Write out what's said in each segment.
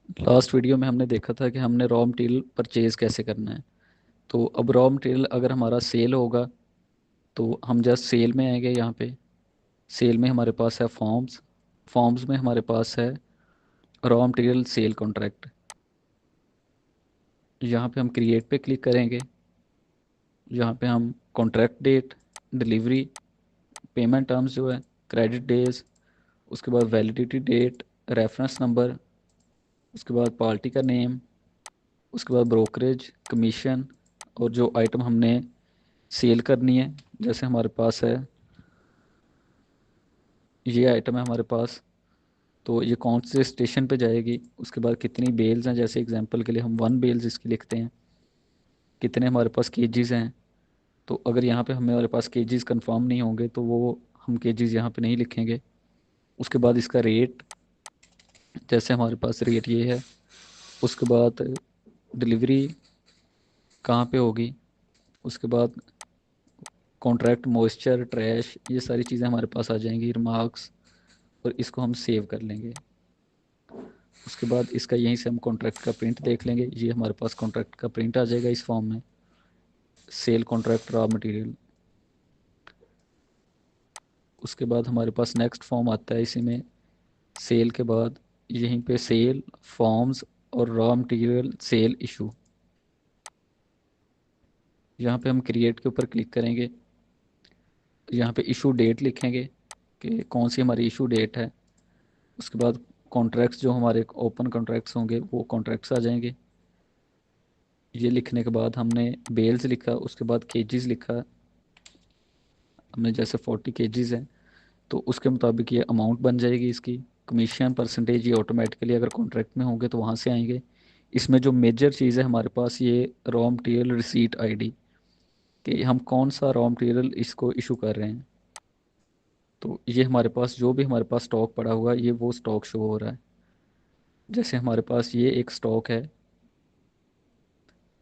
Last video में हमने देखा था कि हमने रॉ मटेरियल परचेज़ कैसे करना है। तो अब रॉ मटेरियल अगर हमारा सेल होगा तो हम जस्ट सेल में आएंगे। यहाँ पे सेल में हमारे पास है फॉर्म्स। फॉर्म्स में हमारे पास है रॉ मटेरियल सेल कॉन्ट्रैक्ट। यहाँ पे हम क्रिएट पे क्लिक करेंगे। यहाँ पे हम contract date, delivery, payment terms जो है, क्रेडिट डेज, उसके बाद वैलिडिटी डेट, रेफरेंस नंबर, उसके बाद पार्टी का नेम, उसके बाद ब्रोकरेज, कमीशन, और जो आइटम हमने सेल करनी है। जैसे हमारे पास है ये आइटम है हमारे पास, तो ये कौन से स्टेशन पे जाएगी, उसके बाद कितनी बेल्स हैं। जैसे एग्जांपल के लिए हम 1 बेल्स इसकी लिखते हैं। कितने हमारे पास केजीज हैं। तो अगर यहाँ पे हमारे पास केजीज कंफर्म नहीं होंगे तो वो हम केजीज यहाँ पे नहीं लिखेंगे। उसके बाद इसका रेट, जैसे हमारे पास रेट ये है। उसके बाद डिलीवरी कहाँ पे होगी। उसके बाद कॉन्ट्रैक्ट, मॉइस्चर, ट्रैश, ये सारी चीज़ें हमारे पास आ जाएंगी, रिमार्क्स, और इसको हम सेव कर लेंगे। उसके बाद इसका यहीं से हम कॉन्ट्रैक्ट का प्रिंट देख लेंगे। ये हमारे पास कॉन्ट्रैक्ट का प्रिंट आ जाएगा इस फॉर्म में, सेल कॉन्ट्रैक्ट रॉ मटेरियल। उसके बाद हमारे पास नेक्स्ट फॉर्म आता है इसी में, सेल के बाद यहीं पे सेल फॉर्म्स और रॉ मटेरियल सेल इशू। यहाँ पे हम क्रिएट के ऊपर क्लिक करेंगे। यहाँ पे इशू डेट लिखेंगे कि कौन सी हमारी इशू डेट है। उसके बाद कॉन्ट्रैक्ट्स जो हमारे ओपन कॉन्ट्रैक्ट्स होंगे वो कॉन्ट्रैक्ट्स आ जाएंगे। ये लिखने के बाद हमने बेल्स लिखा, उसके बाद केजीज लिखा। हमने जैसे 40 केजीज हैं तो उसके मुताबिक ये अमाउंट बन जाएगी इसकी। कमीशन परसेंटेज ये ऑटोमेटिकली अगर कॉन्ट्रैक्ट में होंगे तो वहाँ से आएंगे। इसमें जो मेजर चीज़ है हमारे पास ये रॉ मटेरियल रिसीट आईडी, कि हम कौन सा रॉ मटेरियल इसको इशू कर रहे हैं। तो ये हमारे पास जो भी हमारे पास स्टॉक पड़ा हुआ है ये वो स्टॉक शो हो रहा है। जैसे हमारे पास ये एक स्टॉक है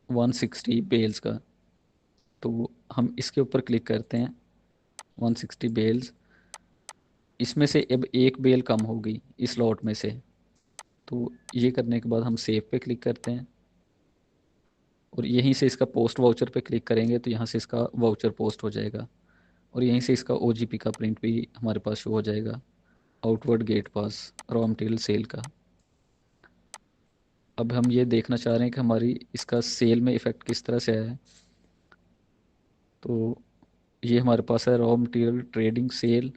160 बेल्स का, तो हम इसके ऊपर क्लिक करते हैं। 160 बेल्स, इसमें से अब एक बेल कम होगी इस लॉट में से। तो ये करने के बाद हम सेव पे क्लिक करते हैं और यहीं से इसका पोस्ट वाउचर पे क्लिक करेंगे तो यहाँ से इसका वाउचर पोस्ट हो जाएगा। और यहीं से इसका ओजीपी का प्रिंट भी हमारे पास शो हो जाएगा, आउटवर्ड गेट पास रॉ मटेरियल सेल का। अब हम ये देखना चाह रहे हैं कि हमारी इसका सेल में इफ़ेक्ट किस तरह से आया है। तो ये हमारे पास है रॉ मटेरियल ट्रेडिंग सेल।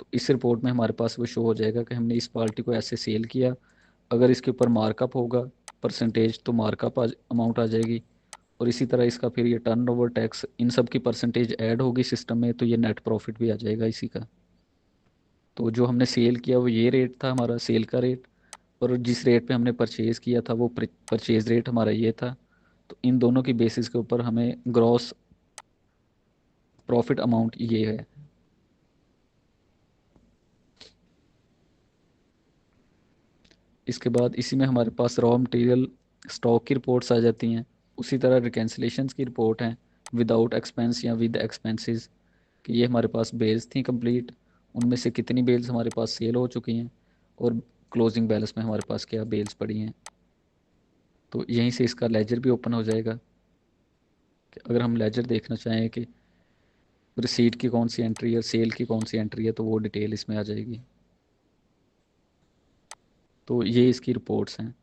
तो इस रिपोर्ट में हमारे पास वो शो हो जाएगा कि हमने इस पार्टी को ऐसे सेल किया। अगर इसके ऊपर मार्कअप होगा परसेंटेज तो मार्कअप अमाउंट आ जाएगी। और इसी तरह इसका फिर ये टर्नओवर टैक्स इन सब की परसेंटेज ऐड होगी सिस्टम में, तो ये नेट प्रॉफिट भी आ जाएगा इसी का। तो जो हमने सेल किया वो ये रेट था हमारा सेल का रेट, और जिस रेट पे हमने परचेज़ किया था वो परचेज़ रेट हमारा ये था। तो इन दोनों की बेसिस के ऊपर हमें ग्रॉस प्रॉफिट अमाउंट ये है। इसके बाद इसी में हमारे पास रॉ मटेरियल स्टॉक की रिपोर्ट्स आ जाती हैं। उसी तरह रिकैंसलेशंस की रिपोर्ट हैं, विदाउट एक्सपेंस या विद एक्सपेंसेस, कि ये हमारे पास बेल्स थी कंप्लीट, उनमें से कितनी बेल्स हमारे पास सेल हो चुकी हैं, और क्लोजिंग बैलेंस में हमारे पास क्या बेल्स पड़ी हैं। तो यहीं से इसका लेजर भी ओपन हो जाएगा कि अगर हम लेजर देखना चाहें कि रिसीट की कौन सी एंट्री है, सेल की कौन सी एंट्री है, तो वो डिटेल इसमें आ जाएगी। तो ये इसकी रिपोर्ट्स हैं।